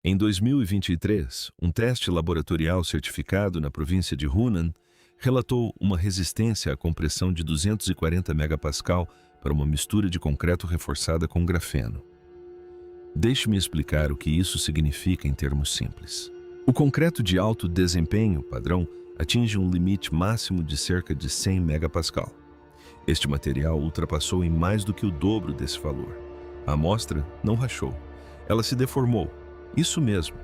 Em 2023, um teste laboratorial certificado na província de Hunan relatou uma resistência à compressão de 240 megapascal para uma mistura de concreto reforçada com grafeno. Deixe-me explicar o que isso significa em termos simples. O concreto de alto desempenho padrão atinge um limite máximo de cerca de 100 megapascal. Este material ultrapassou em mais do que o dobro desse valor. A amostra não rachou, ela se deformou. Isso mesmo,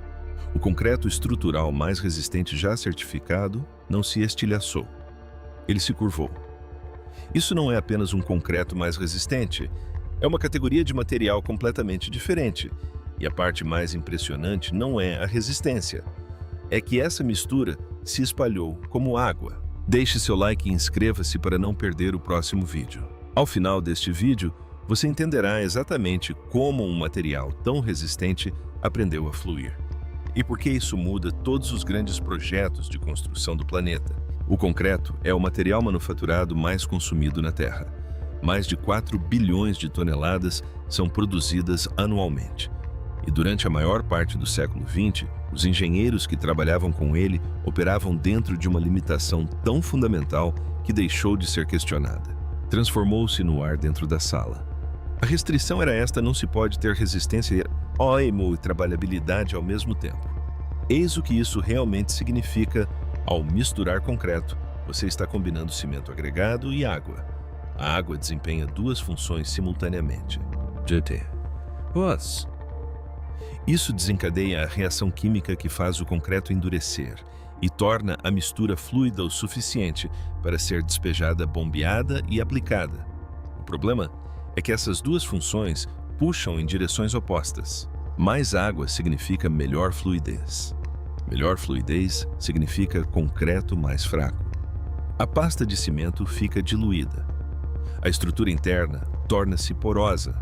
o concreto estrutural mais resistente já certificado não se estilhaçou, ele se curvou. Isso não é apenas um concreto mais resistente, é uma categoria de material completamente diferente. E a parte mais impressionante não é a resistência, é que essa mistura se espalhou como água. Deixe seu like e inscreva-se para não perder o próximo vídeo. Ao final deste vídeo, você entenderá exatamente como um material tão resistente aprendeu a fluir. E por que isso muda todos os grandes projetos de construção do planeta. O concreto é o material manufaturado mais consumido na Terra. Mais de 4 bilhões de toneladas são produzidas anualmente. E durante a maior parte do século XX, os engenheiros que trabalhavam com ele operavam dentro de uma limitação tão fundamental que deixou de ser questionada. Transformou-se no ar dentro da sala. A restrição era esta: não se pode ter resistência e trabalhabilidade ao mesmo tempo. Eis o que isso realmente significa ao misturar concreto. Você está combinando cimento agregado e água. A água desempenha duas funções simultaneamente. Isso desencadeia a reação química que faz o concreto endurecer e torna a mistura fluida o suficiente para ser despejada, bombeada e aplicada. O problema é que essas duas funções puxam em direções opostas. Mais água significa melhor fluidez. Melhor fluidez significa concreto mais fraco. A pasta de cimento fica diluída. A estrutura interna torna-se porosa.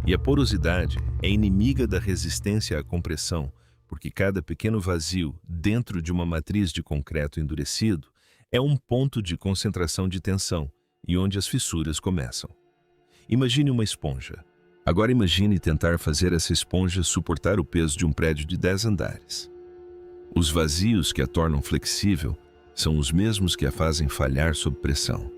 E a porosidade é inimiga da resistência à compressão, porque cada pequeno vazio dentro de uma matriz de concreto endurecido é um ponto de concentração de tensão e onde as fissuras começam. Imagine uma esponja. Agora imagine tentar fazer essa esponja suportar o peso de um prédio de 10 andares. Os vazios que a tornam flexível são os mesmos que a fazem falhar sob pressão.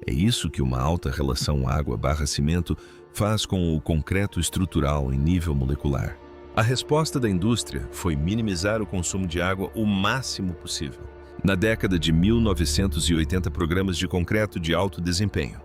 É isso que uma alta relação água/cimento faz com o concreto estrutural em nível molecular. A resposta da indústria foi minimizar o consumo de água o máximo possível. Na década de 1980, programas de concreto de alto desempenho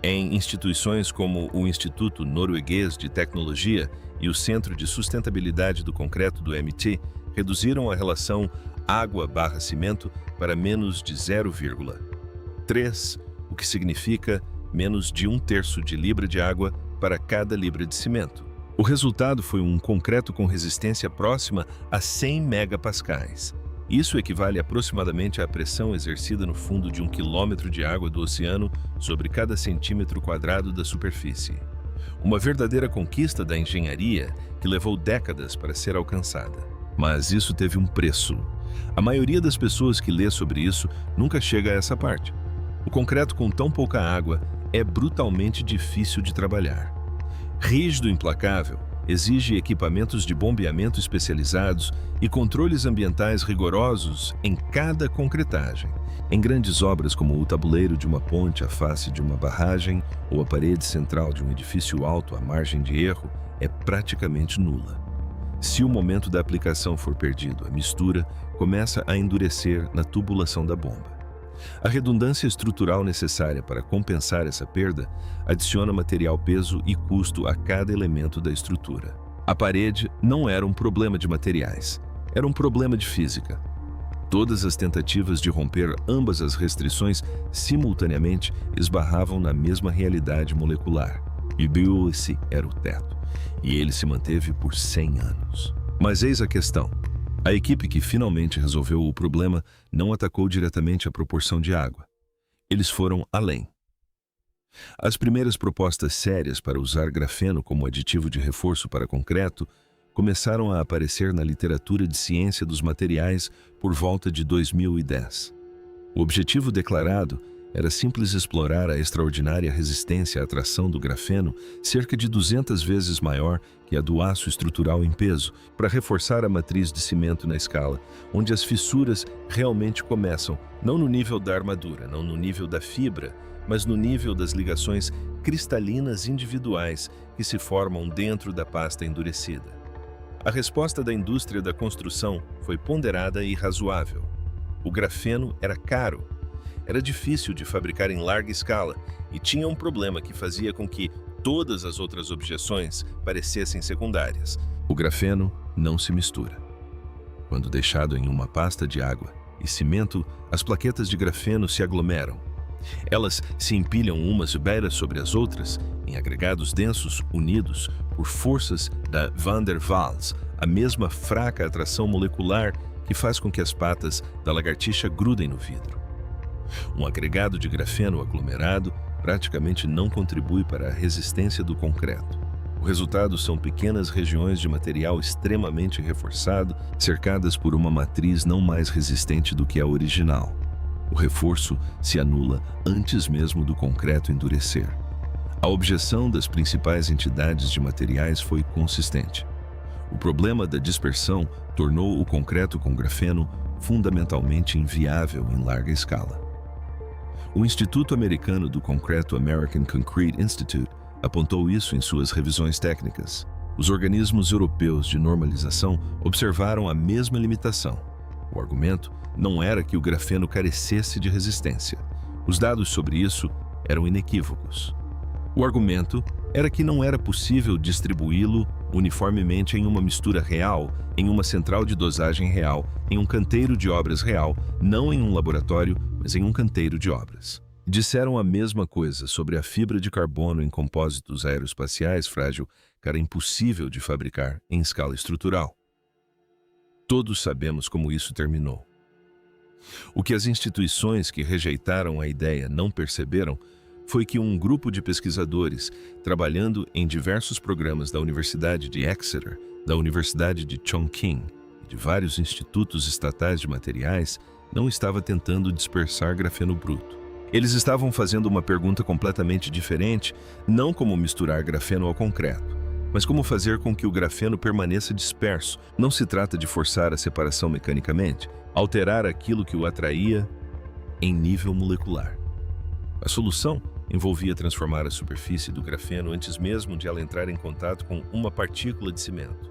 em instituições como o Instituto Norueguês de Tecnologia e o Centro de Sustentabilidade do Concreto do MIT reduziram a relação água/cimento para menos de 0,3, o que significa menos de 1/3 de libra de água para cada libra de cimento. O resultado foi um concreto com resistência próxima a 100 megapascais. Isso equivale aproximadamente à pressão exercida no fundo de 1 quilômetro de água do oceano sobre cada centímetro quadrado da superfície. Uma verdadeira conquista da engenharia que levou décadas para ser alcançada. Mas isso teve um preço. A maioria das pessoas que lê sobre isso nunca chega a essa parte. O concreto com tão pouca água é brutalmente difícil de trabalhar. Rígido e implacável, exige equipamentos de bombeamento especializados e controles ambientais rigorosos em cada concretagem. Em grandes obras como o tabuleiro de uma ponte à face de uma barragem ou a parede central de um edifício alto, a margem de erro é praticamente nula. Se o momento da aplicação for perdido, a mistura começa a endurecer na tubulação da bomba. A redundância estrutural necessária para compensar essa perda adiciona material, peso e custo a cada elemento da estrutura. A parede não era um problema de materiais, era um problema de física. Todas as tentativas de romper ambas as restrições simultaneamente esbarravam na mesma realidade molecular. E esse era o teto, e ele se manteve por 100 anos. Mas eis a questão. A equipe que finalmente resolveu o problema não atacou diretamente a proporção de água. Eles foram além. As primeiras propostas sérias para usar grafeno como aditivo de reforço para concreto começaram a aparecer na literatura de ciência dos materiais por volta de 2010. O objetivo declarado Era simples explorar a extraordinária resistência à tração do grafeno, cerca de 200 vezes maior que a do aço estrutural em peso, para reforçar a matriz de cimento na escala, onde as fissuras realmente começam, não no nível da armadura, não no nível da fibra, mas no nível das ligações cristalinas individuais que se formam dentro da pasta endurecida. A resposta da indústria da construção foi ponderada e razoável. O grafeno era caro. Era difícil de fabricar em larga escala e tinha um problema que fazia com que todas as outras objeções parecessem secundárias. O grafeno não se mistura. Quando deixado em uma pasta de água e cimento, as plaquetas de grafeno se aglomeram. Elas se empilham umas beiras sobre as outras, em agregados densos unidos por forças da Van der Waals, a mesma fraca atração molecular que faz com que as patas da lagartixa grudem no vidro. Um agregado de grafeno aglomerado praticamente não contribui para a resistência do concreto. O resultado são pequenas regiões de material extremamente reforçado, cercadas por uma matriz não mais resistente do que a original. O reforço se anula antes mesmo do concreto endurecer. A objeção das principais entidades de materiais foi consistente. O problema da dispersão tornou o concreto com grafeno fundamentalmente inviável em larga escala. O Instituto Americano do Concreto, American Concrete Institute, apontou isso em suas revisões técnicas. Os organismos europeus de normalização observaram a mesma limitação. O argumento não era que o grafeno carecesse de resistência. Os dados sobre isso eram inequívocos. O argumento era que não era possível distribuí-lo uniformemente em uma mistura real, em uma central de dosagem real, em um canteiro de obras real, não em um laboratório, mas em um canteiro de obras. Disseram a mesma coisa sobre a fibra de carbono em compósitos aeroespaciais frágil, que era impossível de fabricar em escala estrutural. Todos sabemos como isso terminou. O que as instituições que rejeitaram a ideia não perceberam foi que um grupo de pesquisadores, trabalhando em diversos programas da Universidade de Exeter, da Universidade de Chongqing e de vários institutos estatais de materiais, não estava tentando dispersar grafeno bruto. Eles estavam fazendo uma pergunta completamente diferente, não como misturar grafeno ao concreto, mas como fazer com que o grafeno permaneça disperso. Não se trata de forçar a separação mecanicamente, alterar aquilo que o atraía em nível molecular. A solução envolvia transformar a superfície do grafeno antes mesmo de ela entrar em contato com uma partícula de cimento.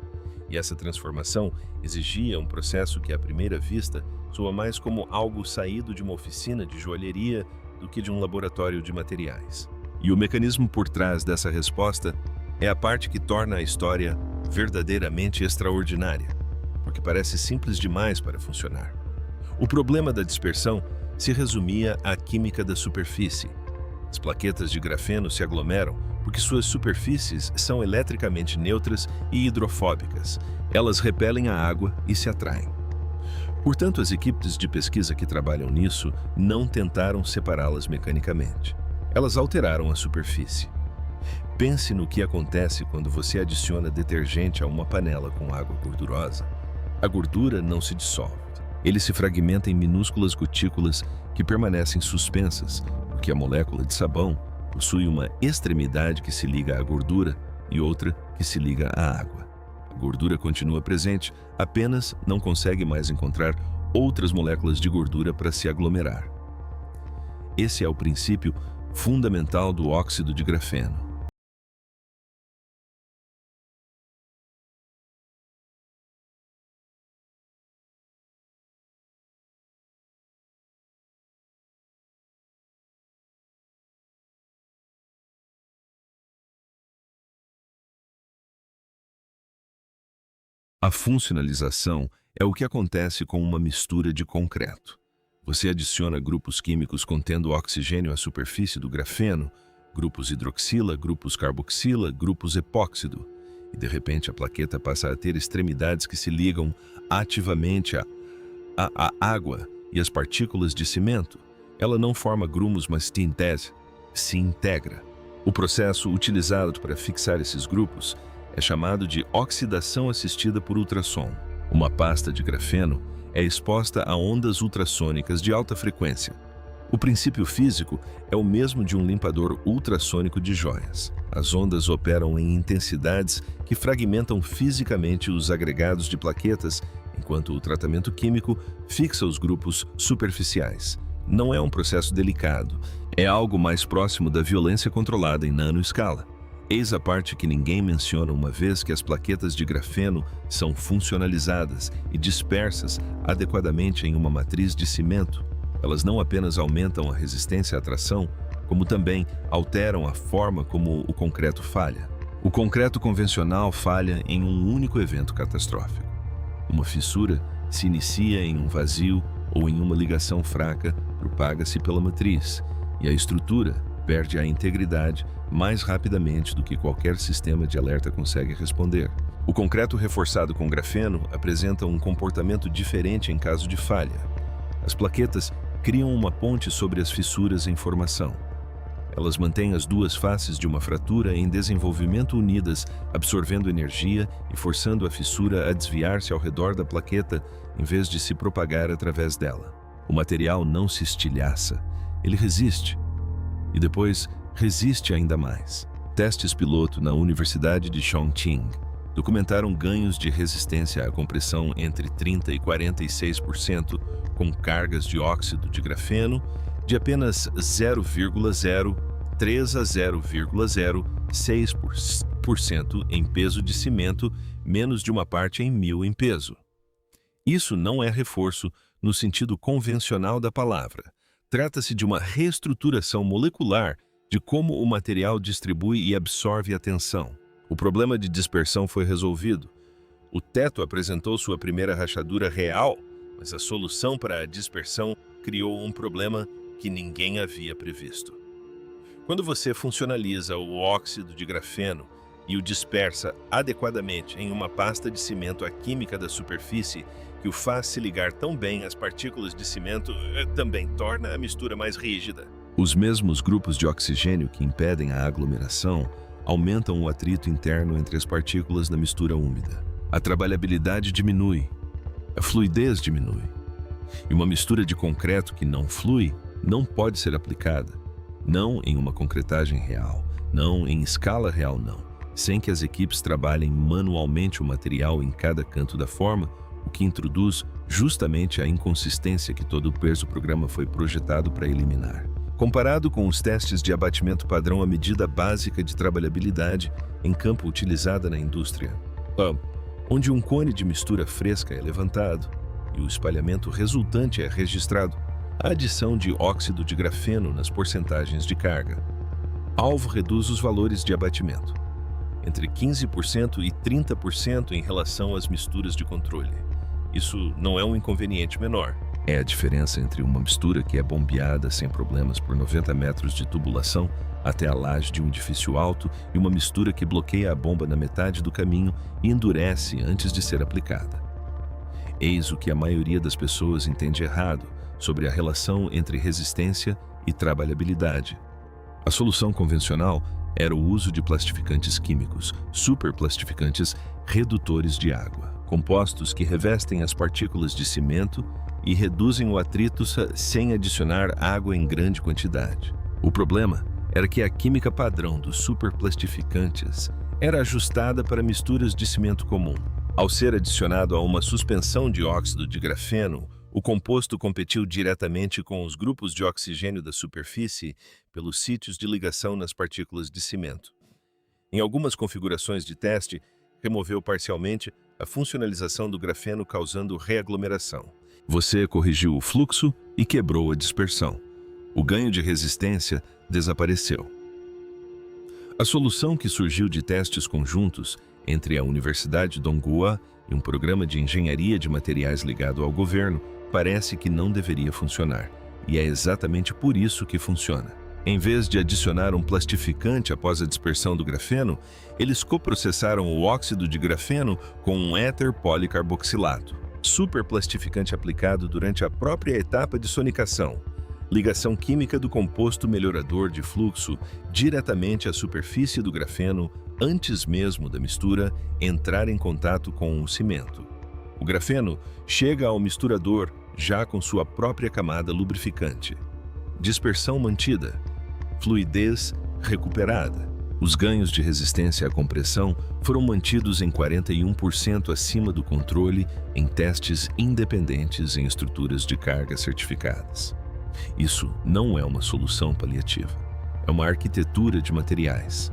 E essa transformação exigia um processo que, à primeira vista, soa mais como algo saído de uma oficina de joalheria do que de um laboratório de materiais. E o mecanismo por trás dessa resposta é a parte que torna a história verdadeiramente extraordinária, porque parece simples demais para funcionar. O problema da dispersão se resumia à química da superfície. As plaquetas de grafeno se aglomeram porque suas superfícies são eletricamente neutras e hidrofóbicas. Elas repelem a água e se atraem. Portanto, as equipes de pesquisa que trabalham nisso não tentaram separá-las mecanicamente. Elas alteraram a superfície. Pense no que acontece quando você adiciona detergente a uma panela com água gordurosa. A gordura não se dissolve. Ele se fragmenta em minúsculas gotículas que permanecem suspensas, porque a molécula de sabão possui uma extremidade que se liga à gordura e outra que se liga à água. A gordura continua presente, apenas não consegue mais encontrar outras moléculas de gordura para se aglomerar. Esse é o princípio fundamental do óxido de grafeno. A funcionalização é o que acontece com uma mistura de concreto. Você adiciona grupos químicos contendo oxigênio à superfície do grafeno, grupos hidroxila, grupos carboxila, grupos epóxido, e de repente a plaqueta passa a ter extremidades que se ligam ativamente à água e às partículas de cimento. Ela não forma grumos, mas se integra. O processo utilizado para fixar esses grupos é chamado de oxidação assistida por ultrassom. Uma pasta de grafeno é exposta a ondas ultrassônicas de alta frequência. O princípio físico é o mesmo de um limpador ultrassônico de joias. As ondas operam em intensidades que fragmentam fisicamente os agregados de plaquetas, enquanto o tratamento químico fixa os grupos superficiais. Não é um processo delicado, é algo mais próximo da violência controlada em nanoescala. Eis a parte que ninguém menciona uma vez que as plaquetas de grafeno são funcionalizadas e dispersas adequadamente em uma matriz de cimento. Elas não apenas aumentam a resistência à tração, como também alteram a forma como o concreto falha. O concreto convencional falha em um único evento catastrófico. Uma fissura se inicia em um vazio ou em uma ligação fraca, propaga-se pela matriz, e a estrutura perde a integridade mais rapidamente do que qualquer sistema de alerta consegue responder. O concreto reforçado com grafeno apresenta um comportamento diferente em caso de falha. As plaquetas criam uma ponte sobre as fissuras em formação. Elas mantêm as duas faces de uma fratura em desenvolvimento unidas, absorvendo energia e forçando a fissura a desviar-se ao redor da plaqueta em vez de se propagar através dela. O material não se estilhaça, ele resiste. E depois resiste ainda mais. Testes piloto na Universidade de Chongqing documentaram ganhos de resistência à compressão entre 30% e 46%, com cargas de óxido de grafeno de apenas 0,03 a 0,06% em peso de cimento, menos de uma parte em 1000 em peso. Isso não é reforço no sentido convencional da palavra. Trata-se de uma reestruturação molecular de como o material distribui e absorve a tensão. O problema de dispersão foi resolvido. O teto apresentou sua primeira rachadura real, mas a solução para a dispersão criou um problema que ninguém havia previsto. Quando você funcionaliza o óxido de grafeno e o dispersa adequadamente em uma pasta de cimento, a química da superfície que o faz se ligar tão bem às partículas de cimento também torna a mistura mais rígida. Os mesmos grupos de oxigênio que impedem a aglomeração aumentam o atrito interno entre as partículas na mistura úmida. A trabalhabilidade diminui, a fluidez diminui. E uma mistura de concreto que não flui não pode ser aplicada, não em uma concretagem real, não em escala real não, sem que as equipes trabalhem manualmente o material em cada canto da forma, o que introduz justamente a inconsistência que todo o peso-programa foi projetado para eliminar. Comparado com os testes de abatimento padrão, a medida básica de trabalhabilidade em campo utilizada na indústria, onde um cone de mistura fresca é levantado e o espalhamento resultante é registrado, a adição de óxido de grafeno nas porcentagens de carga. Alvo reduz os valores de abatimento, entre 15% e 30% em relação às misturas de controle. Isso não é um inconveniente menor. É a diferença entre uma mistura que é bombeada sem problemas por 90 metros de tubulação até a laje de um edifício alto e uma mistura que bloqueia a bomba na metade do caminho e endurece antes de ser aplicada. Eis o que a maioria das pessoas entende errado sobre a relação entre resistência e trabalhabilidade. A solução convencional era o uso de plastificantes químicos, superplastificantes redutores de água, compostos que revestem as partículas de cimento e reduzem o atrito sem adicionar água em grande quantidade. O problema era que a química padrão dos superplastificantes era ajustada para misturas de cimento comum. Ao ser adicionado a uma suspensão de óxido de grafeno, o composto competiu diretamente com os grupos de oxigênio da superfície pelos sítios de ligação nas partículas de cimento. Em algumas configurações de teste, removeu parcialmente a funcionalização do grafeno, causando reaglomeração. Você corrigiu o fluxo e quebrou a dispersão. O ganho de resistência desapareceu. A solução que surgiu de testes conjuntos entre a Universidade Donghua e um programa de engenharia de materiais ligado ao governo parece que não deveria funcionar, e é exatamente por isso que funciona. Em vez de adicionar um plastificante após a dispersão do grafeno, eles coprocessaram o óxido de grafeno com um éter policarboxilato, superplastificante aplicado durante a própria etapa de sonicação, ligação química do composto melhorador de fluxo diretamente à superfície do grafeno antes mesmo da mistura entrar em contato com o cimento. O grafeno chega ao misturador já com sua própria camada lubrificante. dispersão mantida, fluidez recuperada. Os ganhos de resistência à compressão foram mantidos em 41% acima do controle em testes independentes em estruturas de carga certificadas. Isso não é uma solução paliativa, é uma arquitetura de materiais.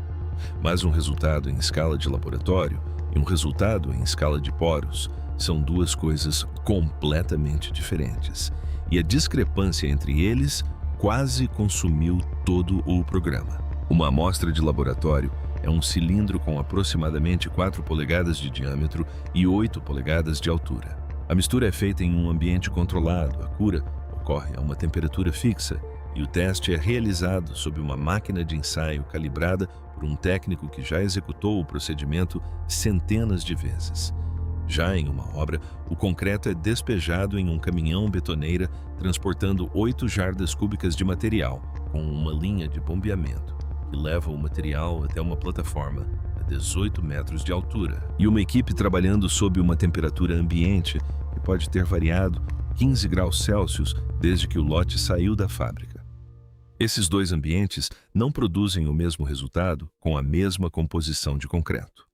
Mas um resultado em escala de laboratório e um resultado em escala de poros são duas coisas completamente diferentes, e a discrepância entre eles quase consumiu todo o programa. Uma amostra de laboratório é um cilindro com aproximadamente 4 polegadas de diâmetro e 8 polegadas de altura. A mistura é feita em um ambiente controlado, a cura ocorre a uma temperatura fixa e o teste é realizado sob uma máquina de ensaio calibrada por um técnico que já executou o procedimento centenas de vezes. Já em uma obra, o concreto é despejado em um caminhão betoneira transportando 8 jardas cúbicas de material com uma linha de bombeamento que leva o material até uma plataforma a 18 metros de altura e uma equipe trabalhando sob uma temperatura ambiente que pode ter variado 15 graus Celsius desde que o lote saiu da fábrica. Esses dois ambientes não produzem o mesmo resultado com a mesma composição de concreto.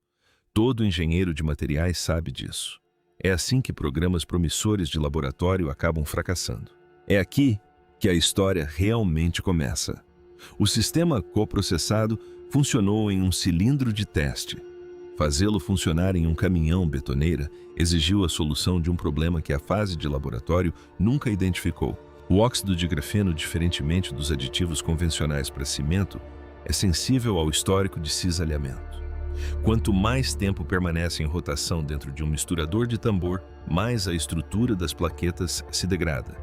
Todo engenheiro de materiais sabe disso. É assim que programas promissores de laboratório acabam fracassando. É aqui que a história realmente começa. O sistema coprocessado funcionou em um cilindro de teste. Fazê-lo funcionar em um caminhão betoneira exigiu a solução de um problema que a fase de laboratório nunca identificou. O óxido de grafeno, diferentemente dos aditivos convencionais para cimento, é sensível ao histórico de cisalhamento. Quanto mais tempo permanece em rotação dentro de um misturador de tambor, mais a estrutura das plaquetas se degrada.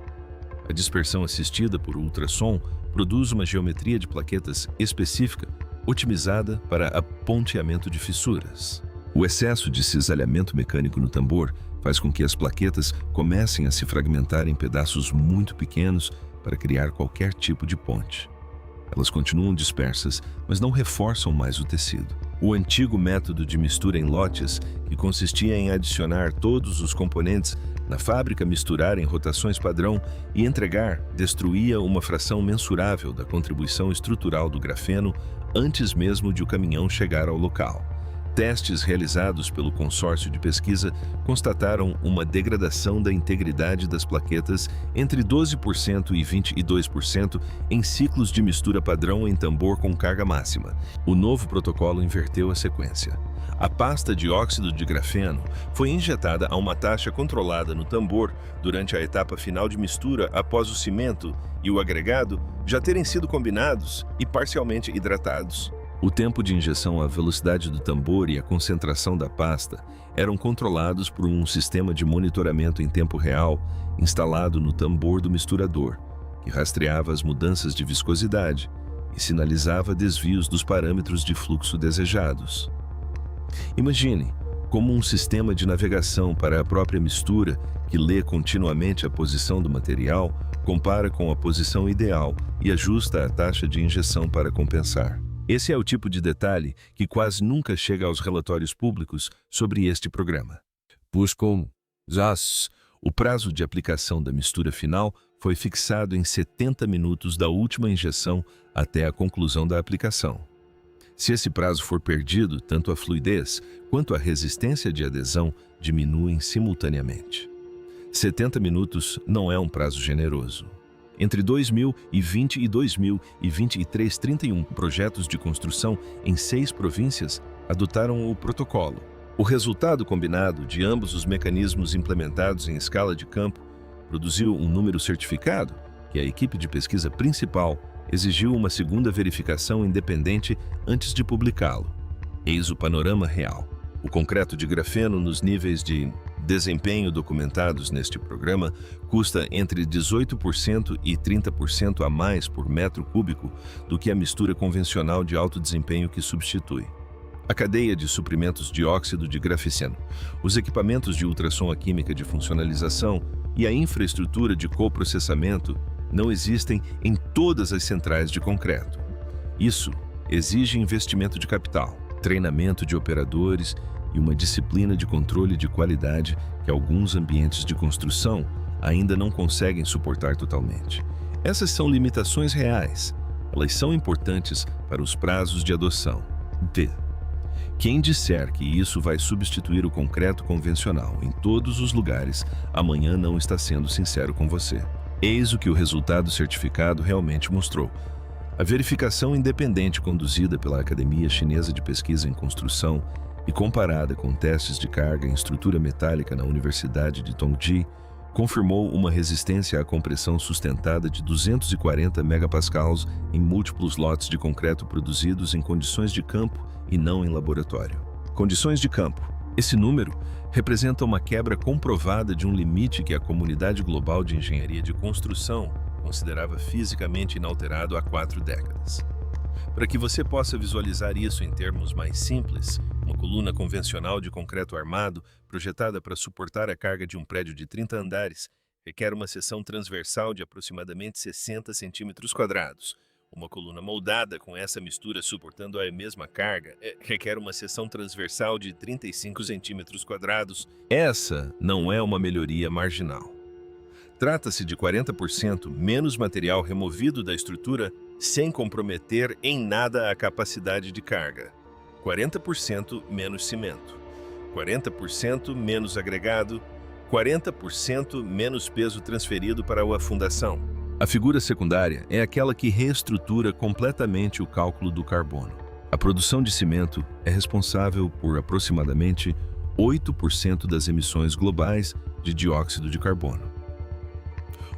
A dispersão assistida por ultrassom produz uma geometria de plaquetas específica, otimizada para aponteamento de fissuras. O excesso de cisalhamento mecânico no tambor faz com que as plaquetas comecem a se fragmentar em pedaços muito pequenos para criar qualquer tipo de ponte. Elas continuam dispersas, mas não reforçam mais o tecido. O antigo método de mistura em lotes, que consistia em adicionar todos os componentes na fábrica, misturar em rotações padrão e entregar, destruía uma fração mensurável da contribuição estrutural do grafeno antes mesmo de o caminhão chegar ao local. Testes realizados pelo consórcio de pesquisa constataram uma degradação da integridade das plaquetas entre 12% e 22% em ciclos de mistura padrão em tambor com carga máxima. O novo protocolo inverteu a sequência. A pasta de óxido de grafeno foi injetada a uma taxa controlada no tambor durante a etapa final de mistura após o cimento e o agregado já terem sido combinados e parcialmente hidratados. O tempo de injeção, a velocidade do tambor e a concentração da pasta eram controlados por um sistema de monitoramento em tempo real instalado no tambor do misturador, que rastreava as mudanças de viscosidade e sinalizava desvios dos parâmetros de fluxo desejados. Imagine como um sistema de navegação para a própria mistura que lê continuamente a posição do material, compara com a posição ideal e ajusta a taxa de injeção para compensar. Esse é o tipo de detalhe que quase nunca chega aos relatórios públicos sobre este programa. Pois como? O prazo de aplicação da mistura final foi fixado em 70 minutos da última injeção até a conclusão da aplicação. Se esse prazo for perdido, tanto a fluidez quanto a resistência de adesão diminuem simultaneamente. 70 minutos não é um prazo generoso. Entre 2020 e 2023, 31 projetos de construção em 6 províncias adotaram o protocolo. O resultado combinado de ambos os mecanismos implementados em escala de campo produziu um número certificado que a equipe de pesquisa principal exigiu uma segunda verificação independente antes de publicá-lo. Eis o panorama real. O concreto de grafeno nos níveis de desempenho documentados neste programa custa entre 18% e 30% a mais por metro cúbico do que a mistura convencional de alto desempenho que substitui. A cadeia de suprimentos de óxido de grafeno, os equipamentos de ultrassom química de funcionalização e a infraestrutura de coprocessamento não existem em todas as centrais de concreto. Isso exige investimento de capital, treinamento de operadores e uma disciplina de controle de qualidade que alguns ambientes de construção ainda não conseguem suportar totalmente. Essas são limitações reais. Elas são importantes para os prazos de adoção. D. Quem disser que isso vai substituir o concreto convencional em todos os lugares, amanhã não está sendo sincero com você. Eis o que o resultado certificado realmente mostrou. A verificação independente conduzida pela Academia Chinesa de Pesquisa em Construção e comparada com testes de carga em estrutura metálica na Universidade de Tongji, confirmou uma resistência à compressão sustentada de 240 megapascals em múltiplos lotes de concreto produzidos em condições de campo e não em laboratório. Condições de campo. Esse número representa uma quebra comprovada de um limite que a comunidade global de engenharia de construção considerava fisicamente inalterado há 4 décadas. Para que você possa visualizar isso em termos mais simples, uma coluna convencional de concreto armado, projetada para suportar a carga de um prédio de 30 andares, requer uma seção transversal de aproximadamente 60 centímetros quadrados. Uma coluna moldada com essa mistura suportando a mesma carga requer uma seção transversal de 35 centímetros quadrados. Essa não é uma melhoria marginal. Trata-se de 40% menos material removido da estrutura sem comprometer em nada a capacidade de carga. 40% menos cimento, 40% menos agregado, 40% menos peso transferido para a fundação. A figura secundária é aquela que reestrutura completamente o cálculo do carbono. A produção de cimento é responsável por aproximadamente 8% das emissões globais de dióxido de carbono.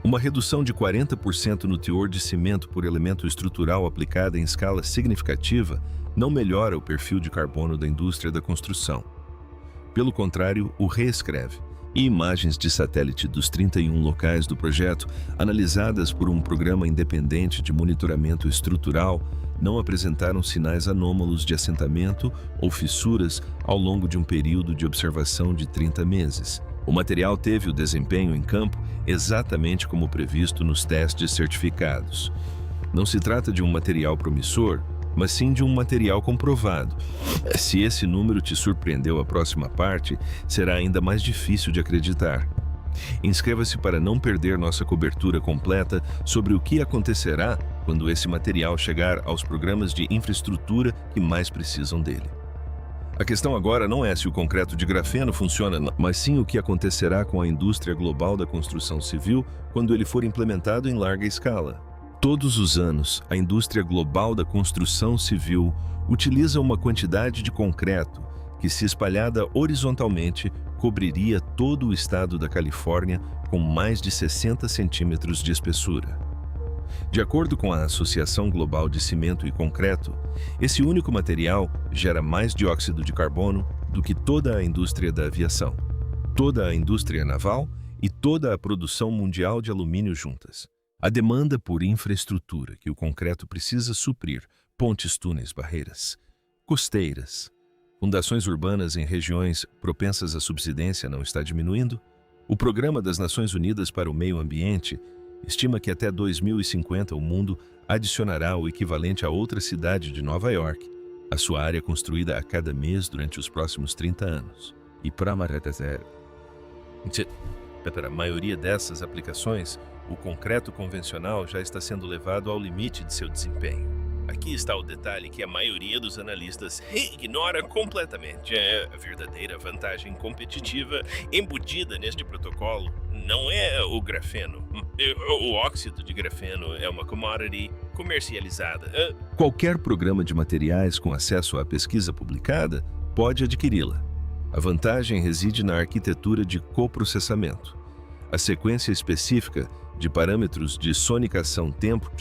Uma redução de 40% no teor de cimento por elemento estrutural aplicada em escala significativa não melhora o perfil de carbono da indústria da construção. Pelo contrário, o reescreve. E imagens de satélite dos 31 locais do projeto, analisadas por um programa independente de monitoramento estrutural, não apresentaram sinais anômalos de assentamento ou fissuras ao longo de um período de observação de 30 meses. O material teve o desempenho em campo exatamente como previsto nos testes certificados. Não se trata de um material promissor, mas sim de um material comprovado. Se esse número te surpreendeu, a próxima parte será ainda mais difícil de acreditar. Inscreva-se para não perder nossa cobertura completa sobre o que acontecerá quando esse material chegar aos programas de infraestrutura que mais precisam dele. A questão agora não é se o concreto de grafeno funciona, mas sim o que acontecerá com a indústria global da construção civil quando ele for implementado em larga escala. Todos os anos, a indústria global da construção civil utiliza uma quantidade de concreto que, se espalhada horizontalmente, cobriria todo o estado da Califórnia com mais de 60 centímetros de espessura. De acordo com a Associação Global de Cimento e Concreto, esse único material gera mais dióxido de carbono do que toda a indústria da aviação, toda a indústria naval e toda a produção mundial de alumínio juntas. A demanda por infraestrutura que o concreto precisa suprir, pontes, túneis, barreiras, costeiras, fundações urbanas em regiões propensas à subsidência não está diminuindo? O Programa das Nações Unidas para o Meio Ambiente estima que até 2050 o mundo adicionará o equivalente a outra cidade de Nova York à sua área construída a cada mês durante os próximos 30 anos. E para a maioria dessas aplicações, o concreto convencional já está sendo levado ao limite de seu desempenho. Aqui está o detalhe que a maioria dos analistas ignora completamente. A verdadeira vantagem competitiva embutida neste protocolo não é o grafeno. O óxido de grafeno é uma commodity comercializada. Qualquer programa de materiais com acesso à pesquisa publicada pode adquiri-la. A vantagem reside na arquitetura de coprocessamento. A sequência específica de parâmetros de sonicação, tempo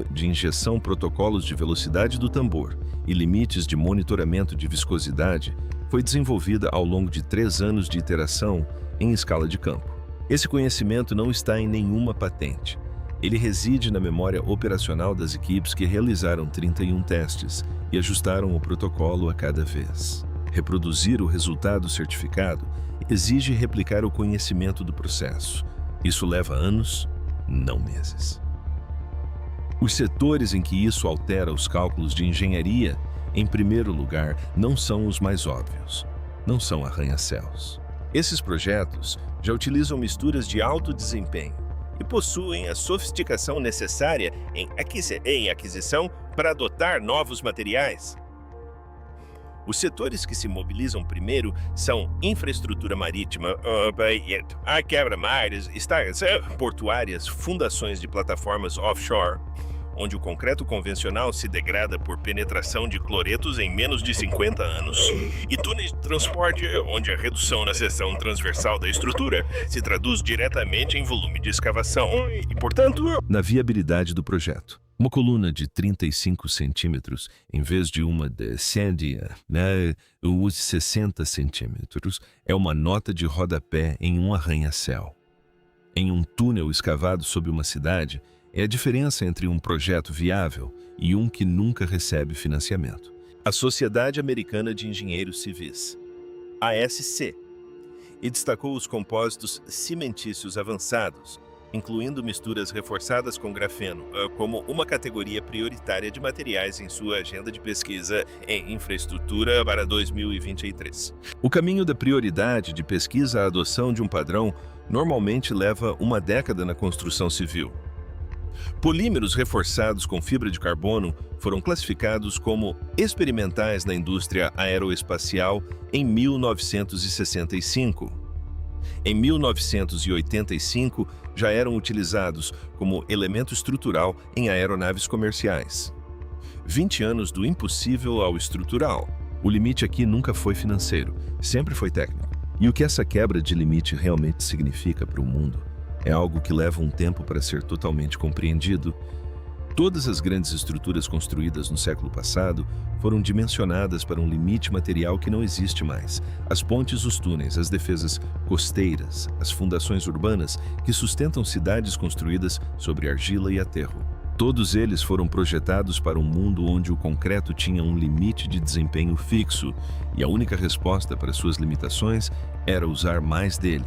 de injeção, protocolos de velocidade do tambor e limites de monitoramento de viscosidade foi desenvolvida ao longo de 3 anos de iteração em escala de campo. Esse conhecimento não está em nenhuma patente. Ele reside na memória operacional das equipes que realizaram 31 testes e ajustaram o protocolo a cada vez. Reproduzir o resultado certificado exige replicar o conhecimento do processo. Isso leva anos, não meses. Os setores em que isso altera os cálculos de engenharia, em primeiro lugar, não são os mais óbvios. Não são arranha-céus. Esses projetos já utilizam misturas de alto desempenho e possuem a sofisticação necessária em aquisição para adotar novos materiais. Os setores que se mobilizam primeiro são infraestrutura marítima, quebra-mares, estradas portuárias, fundações de plataformas offshore, onde o concreto convencional se degrada por penetração de cloretos em menos de 50 anos, e túneis de transporte, onde a redução na seção transversal da estrutura se traduz diretamente em volume de escavação e, portanto, na viabilidade do projeto. Uma coluna de 35 centímetros, em vez de uma de 60 centímetros, é uma nota de rodapé em um arranha-céu. Em um túnel escavado sob uma cidade, é a diferença entre um projeto viável e um que nunca recebe financiamento. A Sociedade Americana de Engenheiros Civis, ASC, e destacou os compósitos cimentícios avançados, incluindo misturas reforçadas com grafeno, como uma categoria prioritária de materiais em sua agenda de pesquisa em infraestrutura para 2023. O caminho da prioridade de pesquisa à adoção de um padrão normalmente leva uma década na construção civil. Polímeros reforçados com fibra de carbono foram classificados como experimentais na indústria aeroespacial em 1965. Em 1985, já eram utilizados como elemento estrutural em aeronaves comerciais. 20 anos do impossível ao estrutural. O limite aqui nunca foi financeiro, sempre foi técnico. E o que essa quebra de limite realmente significa para o mundo é algo que leva um tempo para ser totalmente compreendido. Todas as grandes estruturas construídas no século passado foram dimensionadas para um limite material que não existe mais. As pontes, os túneis, as defesas costeiras, as fundações urbanas que sustentam cidades construídas sobre argila e aterro. Todos eles foram projetados para um mundo onde o concreto tinha um limite de desempenho fixo e a única resposta para suas limitações era usar mais dele.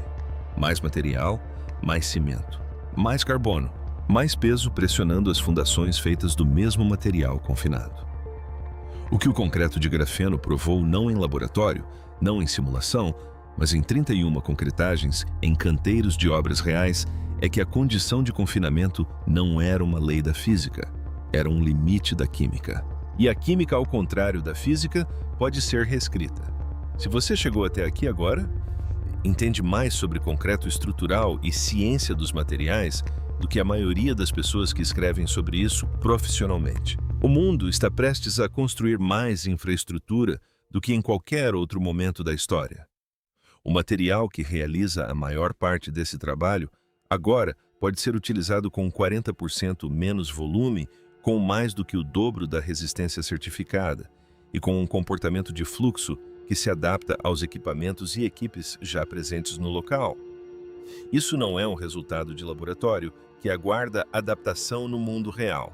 Mais material, mais cimento, mais carbono, mais peso pressionando as fundações feitas do mesmo material confinado. O que o concreto de grafeno provou não em laboratório, não em simulação, mas em 31 concretagens em canteiros de obras reais, é que a condição de confinamento não era uma lei da física, era um limite da química. E a química, ao contrário da física, pode ser reescrita. Se você chegou até aqui agora, entende mais sobre concreto estrutural e ciência dos materiais do que a maioria das pessoas que escrevem sobre isso profissionalmente. O mundo está prestes a construir mais infraestrutura do que em qualquer outro momento da história. O material que realiza a maior parte desse trabalho agora pode ser utilizado com 40% menos volume, com mais do que o dobro da resistência certificada e com um comportamento de fluxo que se adapta aos equipamentos e equipes já presentes no local. Isso não é um resultado de laboratório que aguarda adaptação no mundo real.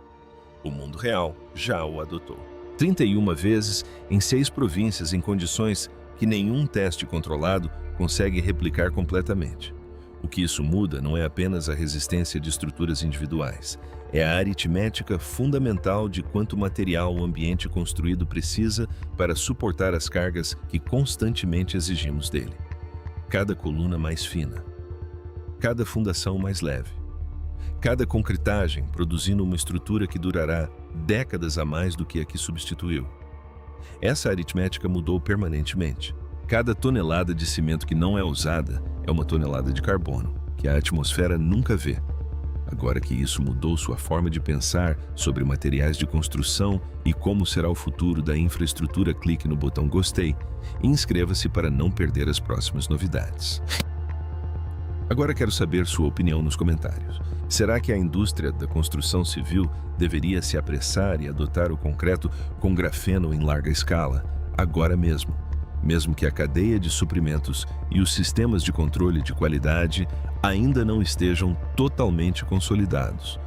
O mundo real já o adotou. 31 vezes em 6 províncias em condições que nenhum teste controlado consegue replicar completamente. O que isso muda não é apenas a resistência de estruturas individuais, é a aritmética fundamental de quanto material o ambiente construído precisa para suportar as cargas que constantemente exigimos dele. Cada coluna mais fina, cada fundação mais leve, cada concretagem produzindo uma estrutura que durará décadas a mais do que a que substituiu. Essa aritmética mudou permanentemente. Cada tonelada de cimento que não é usada é uma tonelada de carbono, que a atmosfera nunca vê. Agora que isso mudou sua forma de pensar sobre materiais de construção e como será o futuro da infraestrutura, clique no botão Gostei e inscreva-se para não perder as próximas novidades. Agora quero saber sua opinião nos comentários. Será que a indústria da construção civil deveria se apressar e adotar o concreto com grafeno em larga escala, agora mesmo? Mesmo que a cadeia de suprimentos e os sistemas de controle de qualidade ainda não estejam totalmente consolidados,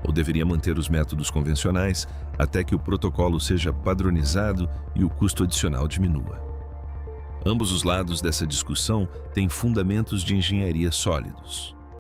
ou deveria manter os métodos convencionais até que o protocolo seja padronizado e o custo adicional diminua. Ambos os lados dessa discussão têm fundamentos de engenharia sólidos.